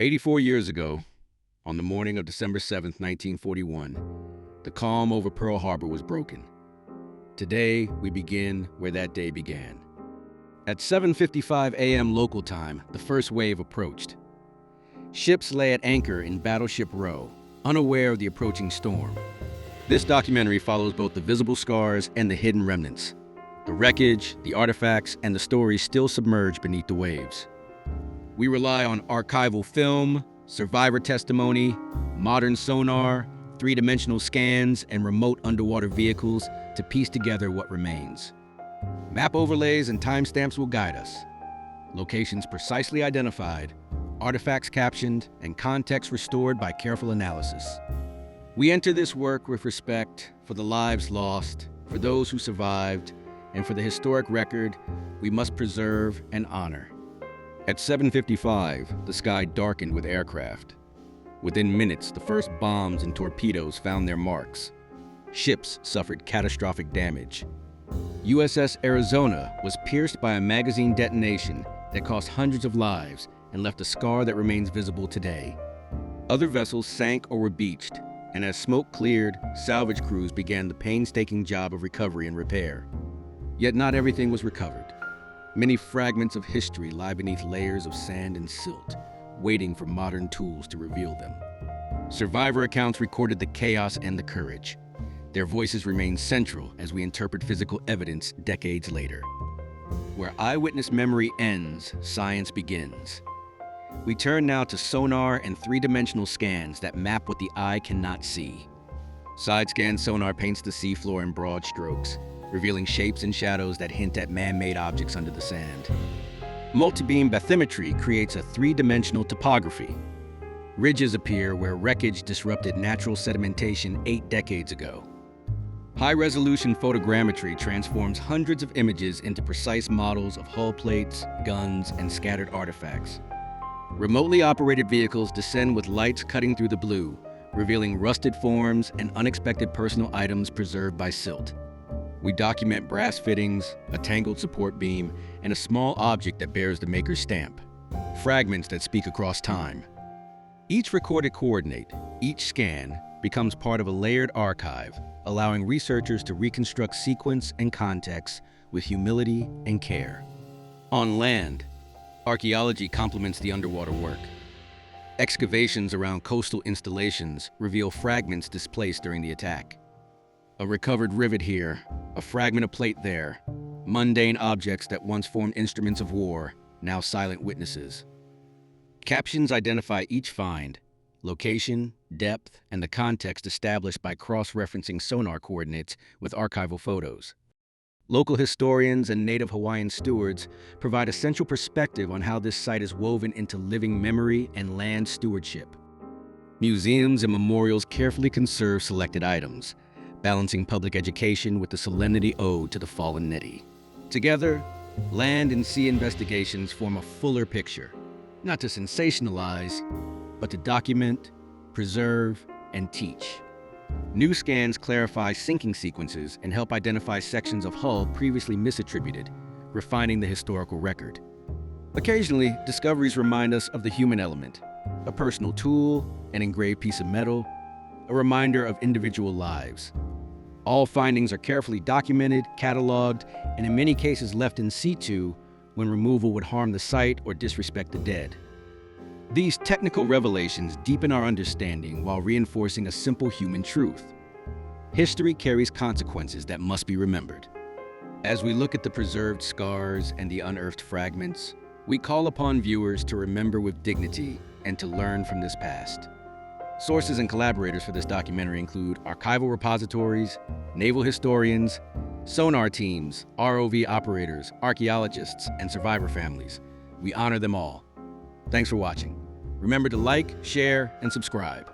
84 years ago, on the morning of December 7th, 1941, the calm over Pearl Harbor was broken. Today, we begin where that day began. At 7:55 a.m. local time, the first wave approached. Ships lay at anchor in Battleship Row, unaware of the approaching storm. This documentary follows both the visible scars and the hidden remnants. The wreckage, the artifacts, and the stories still submerged beneath the waves. We rely on archival film, survivor testimony, modern sonar, three-dimensional scans, and remote underwater vehicles to piece together what remains. Map overlays and timestamps will guide us. Locations precisely identified, artifacts captioned, and context restored by careful analysis. We enter this work with respect for the lives lost, for those who survived, and for the historic record we must preserve and honor. At 7:55, the sky darkened with aircraft. Within minutes, the first bombs and torpedoes found their marks. Ships suffered catastrophic damage. USS Arizona was pierced by a magazine detonation that cost hundreds of lives and left a scar that remains visible today. Other vessels sank or were beached, and as smoke cleared, salvage crews began the painstaking job of recovery and repair. Yet not everything was recovered. Many fragments of history lie beneath layers of sand and silt, waiting for modern tools to reveal them. Survivor accounts recorded the chaos and the courage. Their voices remain central as we interpret physical evidence decades later. Where eyewitness memory ends, science begins. We turn now to sonar and three-dimensional scans that map what the eye cannot see. Side-scan sonar paints the seafloor in broad strokes, revealing shapes and shadows that hint at man-made objects under the sand. Multibeam bathymetry creates a three-dimensional topography. Ridges appear where wreckage disrupted natural sedimentation 8 decades ago. High-resolution photogrammetry transforms hundreds of images into precise models of hull plates, guns, and scattered artifacts. Remotely operated vehicles descend with lights cutting through the blue, revealing rusted forms and unexpected personal items preserved by silt. We document brass fittings, a tangled support beam, and a small object that bears the maker's stamp. Fragments that speak across time. Each recorded coordinate, each scan, becomes part of a layered archive, allowing researchers to reconstruct sequence and context with humility and care. On land, archaeology complements the underwater work. Excavations around coastal installations reveal fragments displaced during the attack. A recovered rivet here, a fragment of plate there, mundane objects that once formed instruments of war, now silent witnesses. Captions identify each find, location, depth, and the context established by cross-referencing sonar coordinates with archival photos. Local historians and native Hawaiian stewards provide essential perspective on how this site is woven into living memory and land stewardship. Museums and memorials carefully conserve selected items, balancing public education with the solemnity owed to the fallen Neti. Together, land and sea investigations form a fuller picture, not to sensationalize, but to document, preserve, and teach. New scans clarify sinking sequences and help identify sections of hull previously misattributed, refining the historical record. Occasionally, discoveries remind us of the human element, a personal tool, an engraved piece of metal, a reminder of individual lives. All findings are carefully documented, cataloged, and in many cases left in situ when removal would harm the site or disrespect the dead. These technical revelations deepen our understanding while reinforcing a simple human truth. History carries consequences that must be remembered. As we look at the preserved scars and the unearthed fragments, we call upon viewers to remember with dignity and to learn from this past. Sources and collaborators for this documentary include archival repositories, naval historians, sonar teams, ROV operators, archaeologists, and survivor families. We honor them all. Thanks for watching. Remember to like, share, and subscribe.